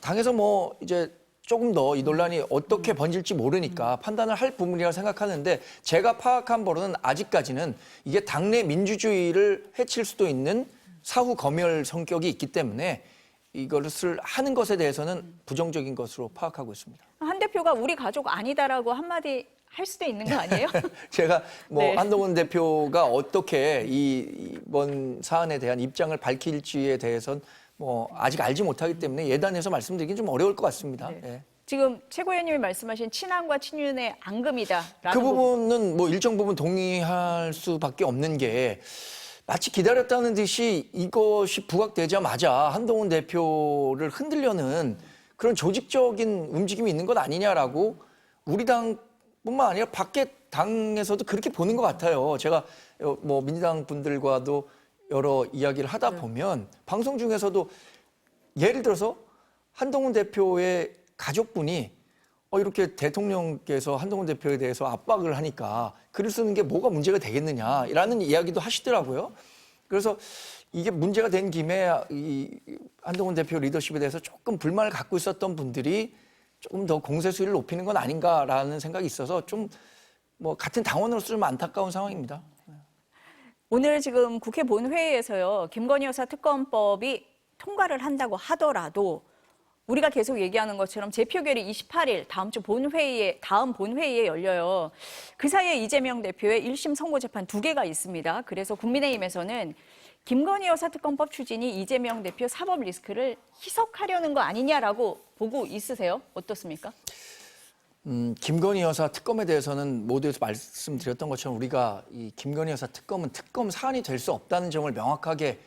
당에서 뭐 이제 조금 더 이 논란이 어떻게 번질지 모르니까 판단을 할 부분이라고 생각하는데 제가 파악한 바로는 아직까지는 이게 당내 민주주의를 해칠 수도 있는 사후 검열 성격이 있기 때문에 이것을 하는 것에 대해서는 부정적인 것으로 파악하고 있습니다. 한 대표가 우리 가족 아니다라고 한마디 할 수도 있는 거 아니에요? 제가 뭐 네. 한동훈 대표가 어떻게 이번 사안에 대한 입장을 밝힐지에 대해서는 뭐 아직 알지 못하기 때문에 예단해서 말씀드리긴 좀 어려울 것 같습니다. 네. 예. 지금 최고위원님이 말씀하신 친한과 친윤의 앙금이다라는 그 부분은 뭐 일정 부분 동의할 수밖에 없는 게 마치 기다렸다는 듯이 이것이 부각되자마자 한동훈 대표를 흔들려는 그런 조직적인 움직임이 있는 것 아니냐라고 우리 당뿐만 아니라 밖에 당에서도 그렇게 보는 것 같아요. 제가 뭐 민주당 분들과도 여러 이야기를 하다 보면 방송 중에서도 예를 들어서 한동훈 대표의 가족분이 이렇게 대통령께서 한동훈 대표에 대해서 압박을 하니까 글을 쓰는 게 뭐가 문제가 되겠느냐라는 이야기도 하시더라고요. 그래서 이게 문제가 된 김에 이 한동훈 대표 리더십에 대해서 조금 불만을 갖고 있었던 분들이 조금 더 공세 수위를 높이는 건 아닌가라는 생각이 있어서 좀 뭐 같은 당원으로서 좀 안타까운 상황입니다. 오늘 지금 국회 본회의에서요. 김건희 여사 특검법이 통과를 한다고 하더라도 우리가 계속 얘기하는 것처럼 재표결이 28일 다음 본회의에 열려요. 그 사이에 이재명 대표의 1심 선고재판 2개가 있습니다. 그래서 국민의힘에서는 김건희 여사 특검법 추진이 이재명 대표 사법 리스크를 희석하려는 거 아니냐라고 보고 있으세요? 어떻습니까? 김건희 여사 특검에 대해서는 모두에서 말씀드렸던 것처럼 우리가 이 김건희 여사 특검은 특검 사안이 될 수 없다는 점을 명확하게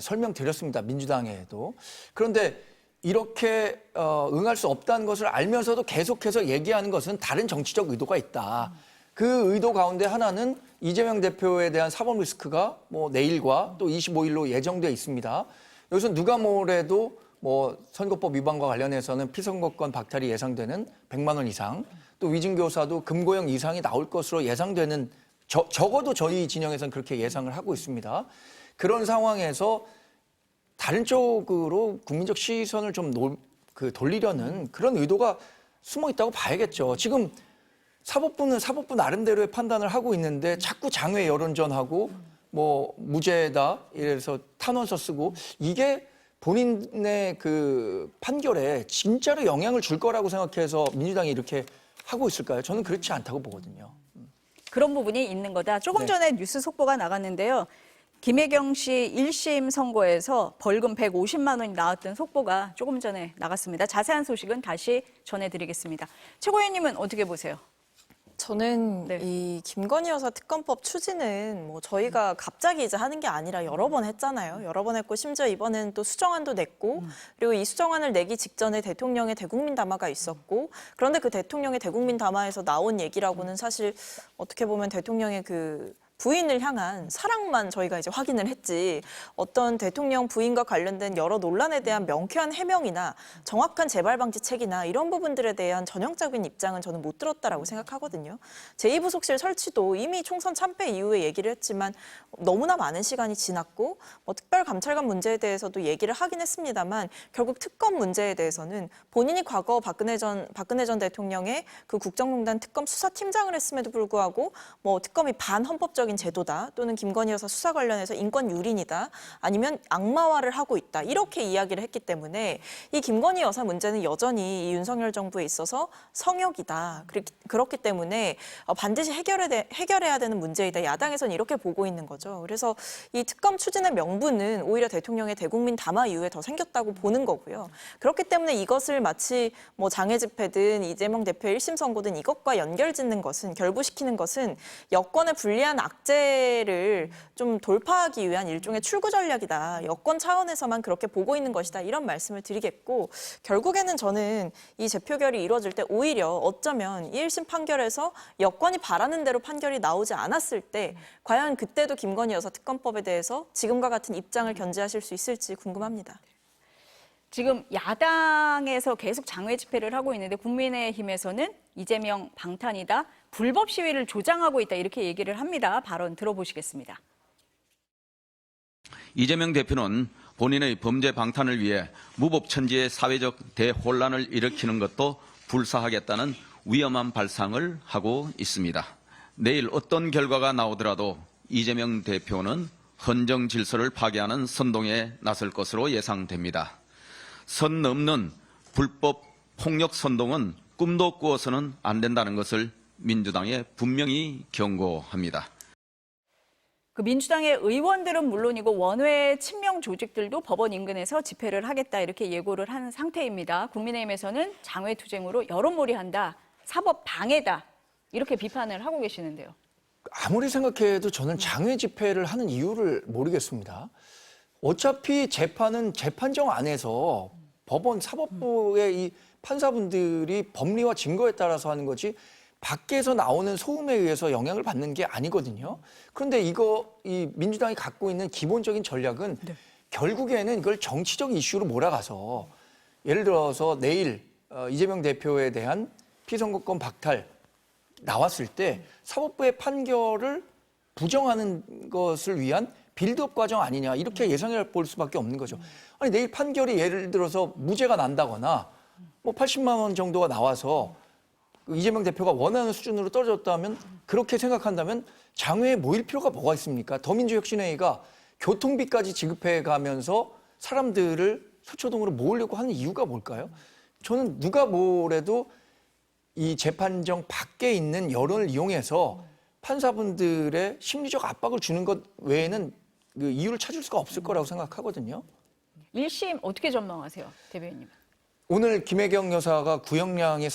설명드렸습니다. 민주당에도. 그런데 이렇게 응할 수 없다는 것을 알면서도 계속해서 얘기하는 것은 다른 정치적 의도가 있다. 그 의도 가운데 하나는 이재명 대표에 대한 사법 리스크가 뭐 내일과 또 25일로 예정돼 있습니다. 여기서 누가 뭐래도 뭐 선거법 위반과 관련해서는 피선거권 박탈이 예상되는 100만 원 이상, 또 위증교사도 금고형 이상이 나올 것으로 예상되는 적어도 저희 진영에서는 그렇게 예상을 하고 있습니다. 그런 상황에서 다른 쪽으로 국민적 시선을 좀 돌리려는 그런 의도가 숨어 있다고 봐야겠죠. 지금 사법부는 사법부 나름대로의 판단을 하고 있는데 자꾸 장외 여론전하고 뭐 무죄다 이래서 탄원서 쓰고 이게 본인의 그 판결에 진짜로 영향을 줄 거라고 생각해서 민주당이 이렇게 하고 있을까요? 저는 그렇지 않다고 보거든요. 그런 부분이 있는 거다. 조금 전에 뉴스 속보가 나갔는데요. 김혜경 씨 1심 선고에서 벌금 150만 원이 나왔던 속보가 조금 전에 나갔습니다. 자세한 소식은 다시 전해드리겠습니다. 최고위원님은 어떻게 보세요? 저는 네. 이 김건희 여사 특검법 추진은 뭐 저희가 갑자기 이제 하는 게 아니라 여러 번 했잖아요. 여러 번 했고 심지어 이번엔 또 수정안도 냈고 그리고 이 수정안을 내기 직전에 대통령의 대국민 담화가 있었고 그런데 그 대통령의 대국민 담화에서 나온 얘기라고는 사실 어떻게 보면 대통령의 그 부인을 향한 사랑만 저희가 이제 확인을 했지 어떤 대통령 부인과 관련된 여러 논란에 대한 명쾌한 해명이나 정확한 재발 방지책이나 이런 부분들에 대한 전형적인 입장은 저는 못 들었다라고 생각하거든요. 제2부속실 설치도 이미 총선 참패 이후에 얘기를 했지만 너무나 많은 시간이 지났고 뭐 특별감찰관 문제에 대해서도 얘기를 하긴 했습니다만 결국 특검 문제에 대해서는 본인이 과거 박근혜 전 대통령의 그 국정농단 특검 수사팀장을 했음에도 불구하고 뭐 특검이 반헌법적인 제도다 또는 김건희 여사 수사 관련해서 인권 유린이다 아니면 악마화를 하고 있다 이렇게 이야기를 했기 때문에 이 김건희 여사 문제는 여전히 이 윤석열 정부에 있어서 성역이다. 그렇기 때문에 반드시 해결해야 되는 문제이다. 야당에서는 이렇게 보고 있는 거죠. 그래서 이 특검 추진의 명분은 오히려 대통령의 대국민 담화 이후에 더 생겼다고 보는 거고요. 그렇기 때문에 이것을 마치 뭐 장애 집회든 이재명 대표의 1심 선고든 이것과 연결짓는 것은 결부시키는 것은 여권의 불리한 악재를 좀 돌파하기 위한 일종의 출구 전략이다. 여권 차원에서만 그렇게 보고 있는 것이다. 이런 말씀을 드리겠고 결국에는 저는 이 재표결이 이루어질 때 오히려 어쩌면 이 1심 판결에서 여권이 바라는 대로 판결이 나오지 않았을 때 과연 그때도 김건희 여사 특검법에 대해서 지금과 같은 입장을 견지하실 수 있을지 궁금합니다. 지금 야당에서 계속 장외 집회를 하고 있는데 국민의힘에서는 이재명 방탄이다, 불법 시위를 조장하고 있다 이렇게 얘기를 합니다. 발언 들어보시겠습니다. 이재명 대표는 본인의 범죄 방탄을 위해 무법천지의 사회적 대혼란을 일으키는 것도 불사하겠다는 위험한 발상을 하고 있습니다. 내일 어떤 결과가 나오더라도 이재명 대표는 헌정 질서를 파괴하는 선동에 나설 것으로 예상됩니다. 선 넘는 불법 폭력 선동은 꿈도 꾸어서는 안 된다는 것을 민주당에 분명히 경고합니다. 그 민주당의 의원들은 물론이고 원외 친명 조직들도 법원 인근에서 집회를 하겠다 이렇게 예고를 한 상태입니다. 국민의힘에서는 장외투쟁으로 여론몰이한다, 사법 방해다 이렇게 비판을 하고 계시는데요. 아무리 생각해도 저는 장외 집회를 하는 이유를 모르겠습니다. 어차피 재판은 재판정 안에서 법원 사법부의 이 판사분들이 법리와 증거에 따라서 하는 거지 밖에서 나오는 소음에 의해서 영향을 받는 게 아니거든요. 그런데 이 민주당이 갖고 있는 기본적인 전략은 결국에는 이걸 정치적 이슈로 몰아가서 예를 들어서 내일 이재명 대표에 대한 피선거권 박탈 나왔을 때 사법부의 판결을 부정하는 것을 위한 빌드업 과정 아니냐 이렇게 예상해 볼 수밖에 없는 거죠. 아니 내일 판결이 예를 들어서 무죄가 난다거나 뭐 80만 원 정도가 나와서 이재명 대표가 원하는 수준으로 떨어졌다면 그렇게 생각한다면 장외에 모일 필요가 뭐가 있습니까? 더민주혁신회의가 교통비까지 지급해 가면서 사람들을 서초동으로 모으려고 하는 이유가 뭘까요? 저는 누가 뭐래도 이 재판정 밖에 있는 여론을 이용해서 판사분들의 심리적 압박을 주는 것 외에는 그 이유를 찾을 수가 없을 거라고 생각하거든요. 1심 어떻게 전망하세요, 대변인님? 오늘 김혜경 여사가 구형량이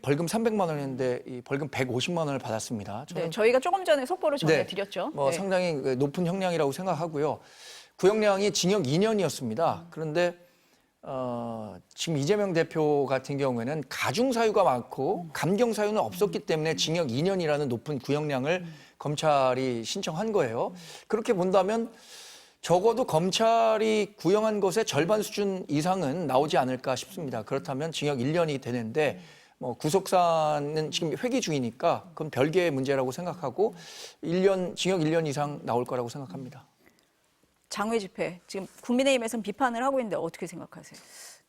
벌금 300만 원인데 이 벌금 150만 원을 받았습니다. 네, 저희가 조금 전에 속보로 전해드렸죠. 네. 상당히 높은 형량이라고 생각하고요. 구형량이 징역 2년이었습니다. 그런데 지금 이재명 대표 같은 경우에는 가중 사유가 많고 감경 사유는 없었기 때문에 징역 2년이라는 높은 구형량을 검찰이 신청한 거예요. 그렇게 본다면 적어도 검찰이 구형한 것의 절반 수준 이상은 나오지 않을까 싶습니다. 그렇다면 징역 1년이 되는데 뭐 구속사는 지금 회기 중이니까 그건 별개의 문제라고 생각하고 징역 1년 이상 나올 거라고 생각합니다. 장외 집회 지금 국민의힘에서는 비판을 하고 있는데 어떻게 생각하세요?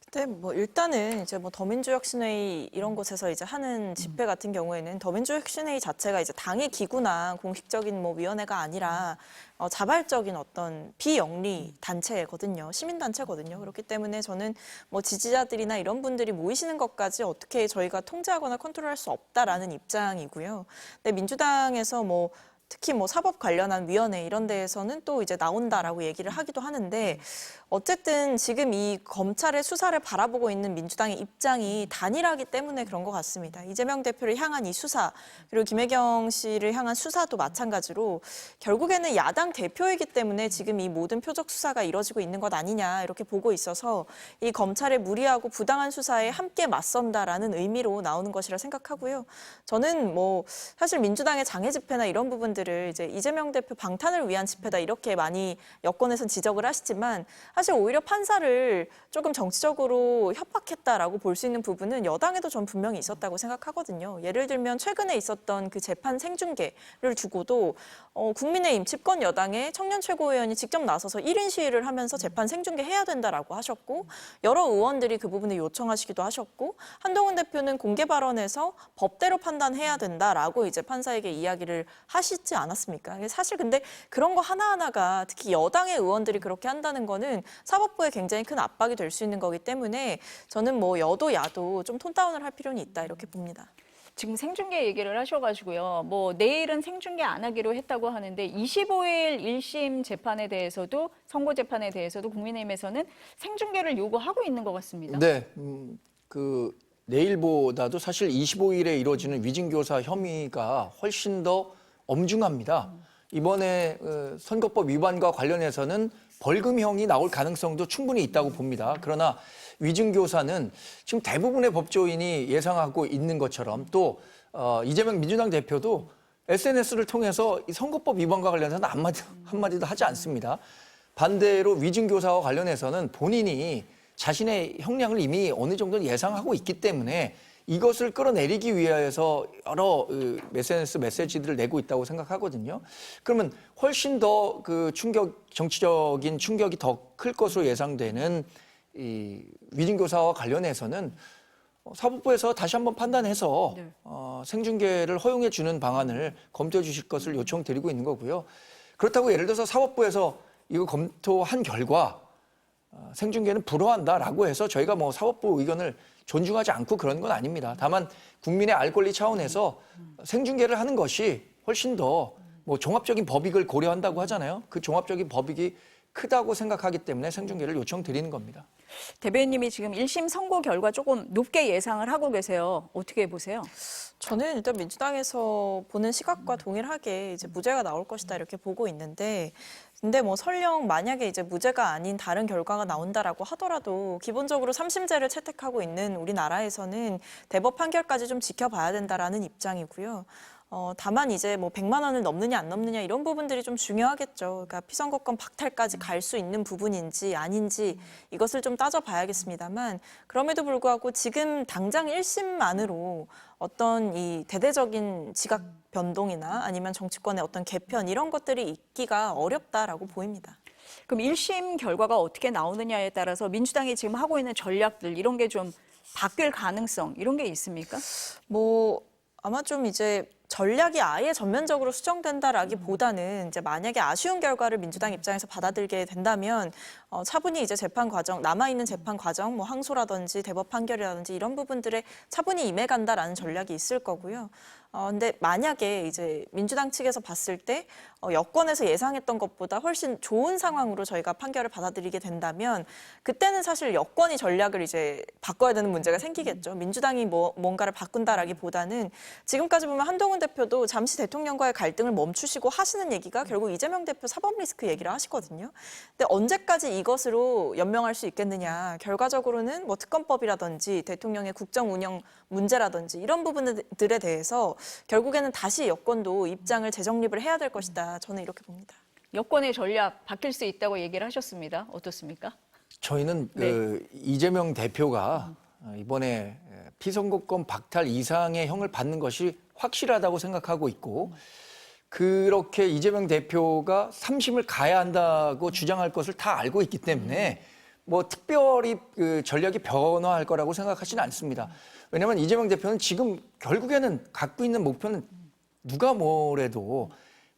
근데 뭐 일단은 이제 뭐 더민주혁신회의 이런 곳에서 이제 하는 집회 같은 경우에는 더민주혁신회의 자체가 이제 당의 기구나 공식적인 뭐 위원회가 아니라 자발적인 어떤 비영리 단체거든요. 시민단체거든요. 그렇기 때문에 저는 뭐 지지자들이나 이런 분들이 모이시는 것까지 어떻게 저희가 통제하거나 컨트롤할 수 없다라는 입장이고요. 근데 민주당에서 뭐 특히 뭐 사법 관련한 위원회 이런 데에서는 또 이제 나온다라고 얘기를 하기도 하는데 어쨌든 지금 이 검찰의 수사를 바라보고 있는 민주당의 입장이 단일하기 때문에 그런 것 같습니다. 이재명 대표를 향한 이 수사 그리고 김혜경 씨를 향한 수사도 마찬가지로 결국에는 야당 대표이기 때문에 지금 이 모든 표적 수사가 이뤄지고 있는 것 아니냐 이렇게 보고 있어서 이 검찰의 무리하고 부당한 수사에 함께 맞선다라는 의미로 나오는 것이라 생각하고요. 저는 뭐 사실 민주당의 장애 집회나 이런 부분들을 이제 이재명 대표 방탄을 위한 집회다 이렇게 많이 여권에서는 지적을 하시지만 사실 오히려 판사를 조금 정치적으로 협박했다라고 볼 수 있는 부분은 여당에도 전 분명히 있었다고 생각하거든요. 예를 들면 최근에 있었던 그 재판 생중계를 두고도 국민의힘 집권 여당의 청년 최고위원이 직접 나서서 1인 시위를 하면서 재판 생중계해야 된다라고 하셨고 여러 의원들이 그 부분을 요청하시기도 하셨고 한동훈 대표는 공개 발언에서 법대로 판단해야 된다라고 이제 판사에게 이야기를 하시지 않았습니까? 사실 근데 그런 거 하나하나가 특히 여당의 의원들이 그렇게 한다는 거는 사법부에 굉장히 큰 압박이 될 수 있는 거기 때문에 저는 뭐 여도 야도 좀 톤다운을 할 필요는 있다 이렇게 봅니다. 지금 생중계 얘기를 하셔가지고요. 뭐 내일은 생중계 안 하기로 했다고 하는데 25일 1심 재판에 대해서도 선고 재판에 대해서도 국민의힘에서는 생중계를 요구하고 있는 것 같습니다. 네, 그 내일보다도 사실 25일에 이루어지는 위증교사 혐의가 훨씬 더 엄중합니다. 이번에 선거법 위반과 관련해서는 벌금형이 나올 가능성도 충분히 있다고 봅니다. 그러나 위증교사는 지금 대부분의 법조인이 예상하고 있는 것처럼 또 이재명 민주당 대표도 SNS를 통해서 이 선거법 위반과 관련해서는 한마디도 하지 않습니다. 반대로 위증교사와 관련해서는 본인이 자신의 형량을 이미 어느 정도는 예상하고 있기 때문에 이것을 끌어내리기 위해서 여러 SNS 메시지들을 내고 있다고 생각하거든요. 그러면 훨씬 더 그 정치적인 충격이 더 클 것으로 예상되는 이 위증교사와 관련해서는 사법부에서 다시 한번 판단해서 생중계를 허용해 주는 방안을 검토해 주실 것을 요청드리고 있는 거고요. 그렇다고 예를 들어서 사법부에서 이거 검토한 결과 생중계는 불허한다라고 해서 저희가 뭐 사법부 의견을 존중하지 않고 그런 건 아닙니다. 다만 국민의 알 권리 차원에서 생중계를 하는 것이 훨씬 더 뭐 종합적인 법익을 고려한다고 하잖아요. 그 종합적인 법익이 크다고 생각하기 때문에 생중계를 요청드리는 겁니다. 대변인님이 지금 1심 선고 결과 조금 높게 예상을 하고 계세요. 어떻게 보세요? 저는 일단 민주당에서 보는 시각과 동일하게 이제 무죄가 나올 것이다 이렇게 보고 있는데, 근데 뭐 설령 만약에 이제 무죄가 아닌 다른 결과가 나온다라고 하더라도 기본적으로 3심제를 채택하고 있는 우리나라에서는 대법 판결까지 좀 지켜봐야 된다라는 입장이고요. 다만 이제 뭐 100만 원을 넘느냐 안 넘느냐 이런 부분들이 좀 중요하겠죠. 그러니까 피선거권 박탈까지 갈 수 있는 부분인지 아닌지 이것을 좀 따져봐야겠습니다만, 그럼에도 불구하고 지금 당장 1심만으로 어떤 이 대대적인 지각 변동이나 아니면 정치권의 어떤 개편 이런 것들이 있기가 어렵다라고 보입니다. 그럼 1심 결과가 어떻게 나오느냐에 따라서 민주당이 지금 하고 있는 전략들 이런 게 좀 바뀔 가능성 이런 게 있습니까? 뭐 아마 좀 이제 전략이 아예 전면적으로 수정된다라기보다는 이제 만약에 아쉬운 결과를 민주당 입장에서 받아들게 된다면 차분히 이제 재판 과정, 남아있는 재판 과정, 뭐 항소라든지 대법 판결이라든지 이런 부분들에 차분히 임해간다라는 전략이 있을 거고요. 근데 만약에 이제 민주당 측에서 봤을 때 여권에서 예상했던 것보다 훨씬 좋은 상황으로 저희가 판결을 받아들이게 된다면 그때는 사실 여권이 전략을 이제 바꿔야 되는 문제가 생기겠죠. 민주당이 뭔가를 바꾼다라기보다는 지금까지 보면 한동훈 대표도 잠시 대통령과의 갈등을 멈추시고 하시는 얘기가 결국 이재명 대표 사법 리스크 얘기를 하시거든요. 근데 언제까지 이것으로 연명할 수 있겠느냐. 결과적으로는 뭐 특검법이라든지 대통령의 국정 운영 문제라든지 이런 부분들에 대해서 결국에는 다시 여권도 입장을 재정립을 해야 될 것이다. 저는 이렇게 봅니다. 여권의 전략 바뀔 수 있다고 얘기를 하셨습니다. 어떻습니까? 저희는 그 이재명 대표가 이번에 피선거권 박탈 이상의 형을 받는 것이 확실하다고 생각하고 있고, 그렇게 이재명 대표가 3심을 가야 한다고 주장할 것을 다 알고 있기 때문에 뭐 특별히 그 전략이 변화할 거라고 생각하지는 않습니다. 왜냐하면 이재명 대표는 지금 결국에는 갖고 있는 목표는 누가 뭐래도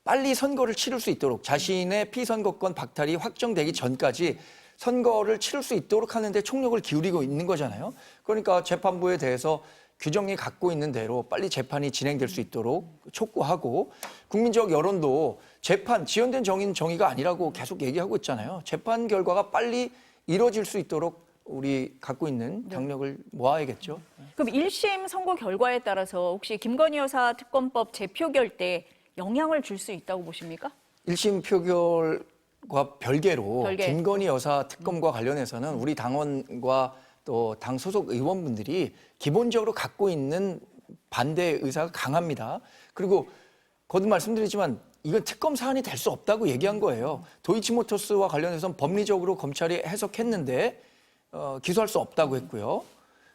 빨리 선거를 치를 수 있도록, 자신의 피선거권 박탈이 확정되기 전까지 선거를 치를 수 있도록 하는데 총력을 기울이고 있는 거잖아요. 그러니까 재판부에 대해서 규정이 갖고 있는 대로 빨리 재판이 진행될 수 있도록 촉구하고, 국민적 여론도 재판, 지연된 정의가 아니라고 계속 얘기하고 있잖아요. 재판 결과가 빨리 이루어질 수 있도록 우리 갖고 있는 당력을 모아야겠죠. 그럼 1심 선고 결과에 따라서 혹시 김건희 여사 특검법 재표결 때 영향을 줄 수 있다고 보십니까? 1심 표결과 별개로 김건희 여사 특검과 관련해서는 우리 당원과 또 당 소속 의원분들이 기본적으로 갖고 있는 반대 의사가 강합니다. 그리고 거듭 말씀드리지만 이건 특검 사안이 될 수 없다고 얘기한 거예요. 도이치모터스와 관련해서는 법리적으로 검찰이 해석했는데 기소할 수 없다고 했고요.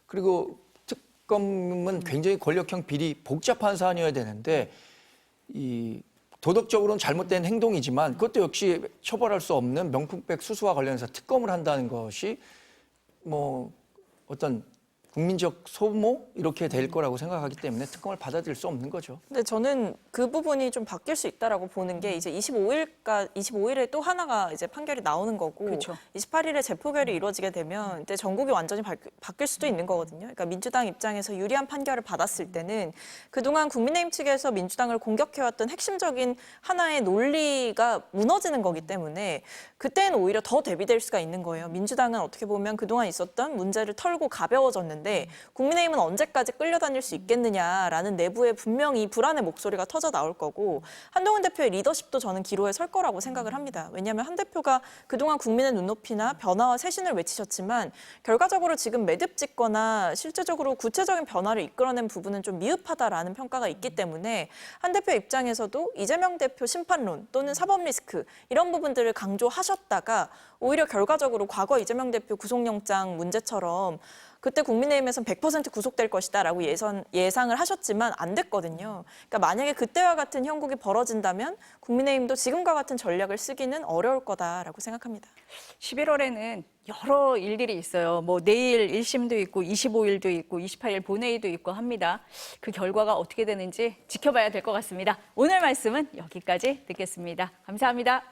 그리고 특검은 굉장히 권력형 비리 복잡한 사안이어야 되는데 이 도덕적으로는 잘못된 행동이지만 그것도 역시 처벌할 수 없는 명품백 수수와 관련해서 특검을 한다는 것이 뭐 어떤 국민적 소모 이렇게 될 거라고 생각하기 때문에 특검을 받아들일 수 없는 거죠. 근데 저는 그 부분이 좀 바뀔 수 있다라고 보는 게 이제 25일에 또 하나가 이제 판결이 나오는 거고, 그렇죠. 28일에 재표결이 이루어지게 되면 이제 전국이 완전히 바뀔 수도 있는 거거든요. 그러니까 민주당 입장에서 유리한 판결을 받았을 때는 그동안 국민의힘 측에서 민주당을 공격해왔던 핵심적인 하나의 논리가 무너지는 거기 때문에 그때는 오히려 더 대비될 수가 있는 거예요. 민주당은 어떻게 보면 그동안 있었던 문제를 털고 가벼워졌는데 국민의힘은 언제까지 끌려다닐 수 있겠느냐라는 내부에 분명히 불안의 목소리가 터져 나올 거고, 한동훈 대표의 리더십도 저는 기로에 설 거라고 생각을 합니다. 왜냐하면 한 대표가 그동안 국민의 눈높이나 변화와 쇄신을 외치셨지만 결과적으로 지금 매듭 짓거나 실질적으로 구체적인 변화를 이끌어낸 부분은 좀 미흡하다라는 평가가 있기 때문에 한 대표 입장에서도 이재명 대표 심판론 또는 사법 리스크 이런 부분들을 강조하셨다가 오히려 결과적으로 과거 이재명 대표 구속영장 문제처럼 그때 국민의힘에서는 100% 구속될 것이다라고 예상을 하셨지만 안 됐거든요. 그러니까 만약에 그때와 같은 형국이 벌어진다면 국민의힘도 지금과 같은 전략을 쓰기는 어려울 거다라고 생각합니다. 11월에는 여러 일들이 있어요. 뭐 내일 1심도 있고 25일도 있고 28일 본회의도 있고 합니다. 그 결과가 어떻게 되는지 지켜봐야 될 것 같습니다. 오늘 말씀은 여기까지 듣겠습니다. 감사합니다.